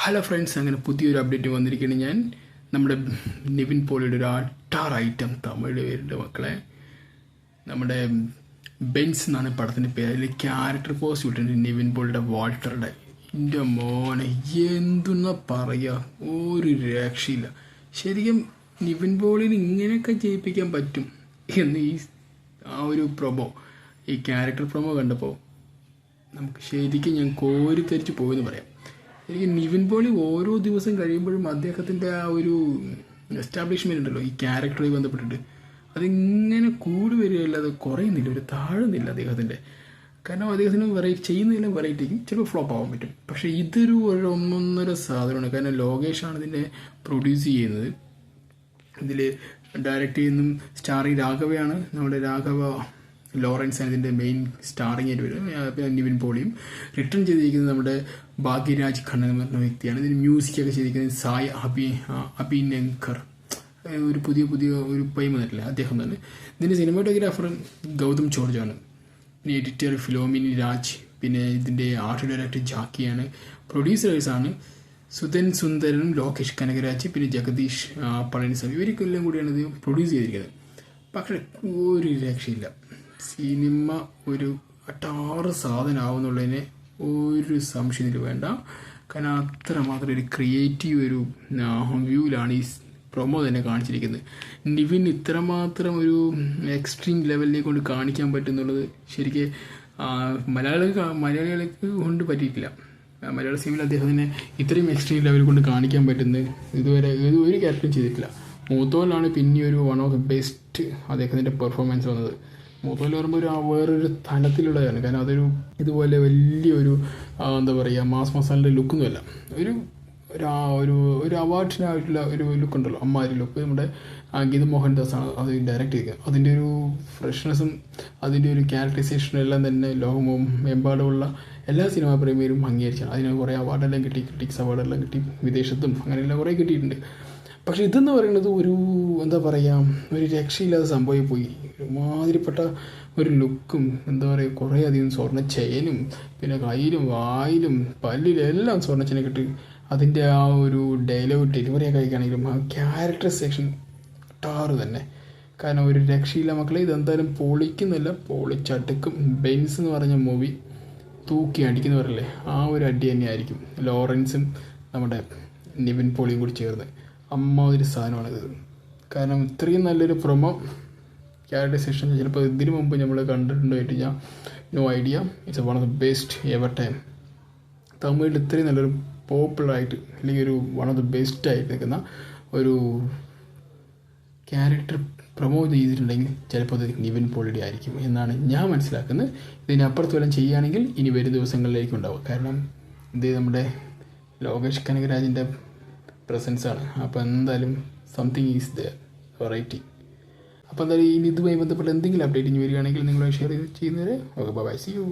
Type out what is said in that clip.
Hello friends, അങ്ങനെ പുതിയൊരു update വന്നിരിക്കുകയാണ്. ഞാൻ നമ്മുടെ നിവിൻ പോളിയുടെ ഒരു അട്ടാർ ഐറ്റം തമിഴ് പേരുടെ മക്കളെ, നമ്മുടെ ബെൻസ് എന്നാണ് പടത്തിൻ്റെ പേര്. അതിൽ ക്യാരക്ടർ പോസ്റ്റ് വിട്ടിട്ടുണ്ട് നിവിൻ പോളിയുടെ വാൾട്ടറുടെ. എൻ്റെ മോനെ എന്തെന്നാ പറയുക, ഒരു രക്ഷയില്ല. ശരിക്കും നിവിൻ പോളിന് ഇങ്ങനെയൊക്കെ ചെയ്യിപ്പിക്കാൻ പറ്റും എന്ന് ആ ഒരു പ്രൊമോ, ഈ ക്യാരക്ടർ പ്രൊമോ കണ്ടപ്പോൾ നമുക്ക് ശരിക്കും ഞാൻ കോരിത്തരിച്ച് പോയെന്ന് പറയാം. എനിക്ക് നിവിൻ പോളി ഓരോ ദിവസം കഴിയുമ്പോഴും അദ്ദേഹത്തിൻ്റെ ആ ഒരു എസ്റ്റാബ്ലിഷ്മെൻ്റ് ഉണ്ടല്ലോ ഈ ക്യാരക്ടറുമായി ബന്ധപ്പെട്ടിട്ട്, അതിങ്ങനെ കൂടി വരികയല്ലാതെ കുറയുന്നില്ല, ഒരു താഴുന്നില്ല അദ്ദേഹത്തിൻ്റെ. കാരണം അദ്ദേഹത്തിന് ചെയ്യുന്നതിലും വെറൈറ്റിക്കും ചിലപ്പോൾ ഫ്ലോപ്പ് ആവാൻ പറ്റും. പക്ഷേ ഇതൊരു ഒന്നൊന്നര സാധനമാണ്. കാരണം ലോകേഷാണ് ഇതിനെ പ്രൊഡ്യൂസ് ചെയ്യുന്നത്. ഇതിൽ ഡയറക്റ്റ് ചെയ്യുന്നതും സ്റ്റാറിങ് രാഘവയാണ്. നമ്മുടെ രാഘവ ലോറൻസ് ആണ് ഇതിൻ്റെ മെയിൻ സ്റ്റാറിങ് ആയിട്ട് വരും. പിന്നെ നിവിൻ പോളിയും. റിട്ടേൺ ചെയ്തിരിക്കുന്നത് നമ്മുടെ ഭാഗ്യരാജ് ഖന്ന എന്ന് പറഞ്ഞ വ്യക്തിയാണ്. ഇതിന് മ്യൂസിക്കൊക്കെ ചെയ്തിരിക്കുന്നത് സായ് അഭിനങ്കർ, ഒരു പുതിയ ഒരു പൈമ വന്നിട്ടില്ല, അദ്ദേഹം തന്നെ. ഇതിൻ്റെ സിനിമാറ്റോഗ്രാഫർ ഗൗതം ജോർജാണ്. പിന്നെ എഡിറ്റർ ഫിലോമിനി രാജ്. പിന്നെ ഇതിൻ്റെ ആർട്ട് ഡയറക്ടർ ജാക്കിയാണ്. പ്രൊഡ്യൂസേഴ്സാണ് സുധൻ സുന്ദരനും ലോകേഷ് കനകരാജ്, പിന്നെ ജഗദീഷ് പളനിസ്വാമി. ഇവർക്കെല്ലാം കൂടിയാണ് ഇത് പ്രൊഡ്യൂസ് ചെയ്തിരിക്കുന്നത്. പക്ഷേ ഒരു രക്ഷയില്ല. സിനിമ ഒരു അട്ടാറ് സാധനമാവുന്നുള്ളതിന് ഒരു സംശയം ഇതിൽ വേണ്ട. കാരണം അത്രമാത്രം ഒരു ക്രിയേറ്റീവ് ഒരു വ്യൂവിലാണ് ഈ പ്രൊമോ തന്നെ കാണിച്ചിരിക്കുന്നത്. നിവിൻ ഇത്രമാത്രം ഒരു എക്സ്ട്രീം ലെവലിലേക്ക് കൊണ്ട് കാണിക്കാൻ പറ്റുന്നുള്ളത് ശരിക്കും മലയാളികൾക്ക് കൊണ്ട് പറ്റിയിട്ടില്ല. മലയാള സിനിമയിൽ അദ്ദേഹത്തിന് ഇത്രയും എക്സ്ട്രീം ലെവലിൽ കൊണ്ട് കാണിക്കാൻ പറ്റുന്നത് ഇതുവരെ ഒരു ക്യാരക്ടറും ചെയ്തിട്ടില്ല. മൂത്തോലാണ് പിന്നെ ഒരു വൺ ഓഫ് ദ ബെസ്റ്റ് അദ്ദേഹത്തിൻ്റെ പെർഫോമൻസ് വന്നത്. മൂത്തോൽ പറയുമ്പോൾ വേറൊരു തലത്തിലുള്ളതാണ്. കാരണം അതൊരു ഇതുപോലെ വലിയൊരു എന്താ പറയുക മാസ് മസാലയുടെ ലുക്കൊന്നുമല്ല, ഒരു അവാർഡിനായിട്ടുള്ള ഒരു ലുക്ക് ഉണ്ടല്ലോ, അമ്മാതിരി ലുക്ക്. നമ്മുടെ ഗീത മോഹൻദാസാണ് അത് ഡയറക്റ്റ് ചെയ്തത്. അതിൻ്റെ ഒരു ഫ്രഷ്നെസ്സും അതിൻ്റെ ഒരു ക്യാരക്ടറൈസേഷനും എല്ലാം തന്നെ ലോകമെമ്പാടുമുള്ള എല്ലാ സിനിമാ പ്രേമികളും അംഗീകരിച്ചാണ്. അതിന് കുറേ അവാർഡെല്ലാം കിട്ടി, ക്രിറ്റിക്സ് അവാർഡെല്ലാം കിട്ടി, വിദേശത്തും അങ്ങനെയെല്ലാം കുറേ കിട്ടിയിട്ടുണ്ട്. പക്ഷെ ഇതെന്ന് പറയുന്നത് ഒരു എന്താ പറയുക, ഒരു രക്ഷയില്ലാതെ സംഭവമായി പോയി. ഒരുമാതിരിപ്പെട്ട ഒരു ലുക്കും, എന്താ പറയുക, കുറേ അധികം സ്വർണ്ണ ചെയിനും, പിന്നെ കയ്യിലും വായിലും പല്ലിലും എല്ലാം സ്വർണ്ണ ചെയിനൊക്കെ ഇട്ട് അതിൻ്റെ ആ ഒരു ഡയലോഗ് ഡെലിവറിയൊക്കെ കഴിക്കുകയാണെങ്കിലും ആ ക്യാരക്ടർ സെക്ഷൻ ടാറ് തന്നെ. കാരണം ഒരു രക്ഷയില്ല മക്കളെ. ഇതെന്തായാലും പൊളിക്കുന്നില്ല, പൊളിച്ചടുക്കും. ബെൻസ് എന്ന് പറഞ്ഞ മൂവി തൂക്കി അടിക്കുന്നവരല്ലേ, ആ ഒരു അടി തന്നെയായിരിക്കും ലോറൻസും നമ്മുടെ നിവിൻ പോളിയും കൂടി ചേർന്ന്. അമ്മാതിരി സാധനമാണിത്. കാരണം ഇത്രയും നല്ലൊരു പ്രൊമോ ക്യാരക്ടറൈസേഷൻ ചിലപ്പോൾ ഇതിനു മുമ്പ് നമ്മൾ കണ്ടിട്ടുണ്ടോ ആയിട്ട് ഞാൻ no idea. It's one of the best ever time. തമിഴിൽ ഇത്രയും നല്ലൊരു പോപ്പുലറായിട്ട് അല്ലെങ്കിൽ ഒരു വൺ ഓഫ് ദ ബെസ്റ്റ് ആയിട്ട് നിൽക്കുന്ന ഒരു ക്യാരക്ടർ പ്രൊമോ ചെയ്തിട്ടുണ്ടെങ്കിൽ ചിലപ്പോൾ അത് നിവിൻ പോളിയുടെ ആയിരിക്കും എന്നാണ് ഞാൻ മനസ്സിലാക്കുന്നത്. ഇതിനപ്പുറത്ത് വല്ലതും ചെയ്യുകയാണെങ്കിൽ ഇനി വരും ദിവസങ്ങളിലേക്കും ഉണ്ടാവും. കാരണം ഇത് നമ്മുടെ ലോകേഷ് കനകരാജിൻ്റെ പ്രസൻസാണ്. അപ്പോൾ എന്തായാലും സംതിങ് ഈസ് ദ വെറൈറ്റി. അപ്പോൾ എന്തായാലും ഇനി ഇതുമായി ബന്ധപ്പെട്ട് എന്തെങ്കിലും അപ്ഡേറ്റ് ഇനി വരികയാണെങ്കിൽ നിങ്ങൾ ഷെയർ ചെയ്യുന്നവരെ ഓക്കെ, ബൈ, സീ യു.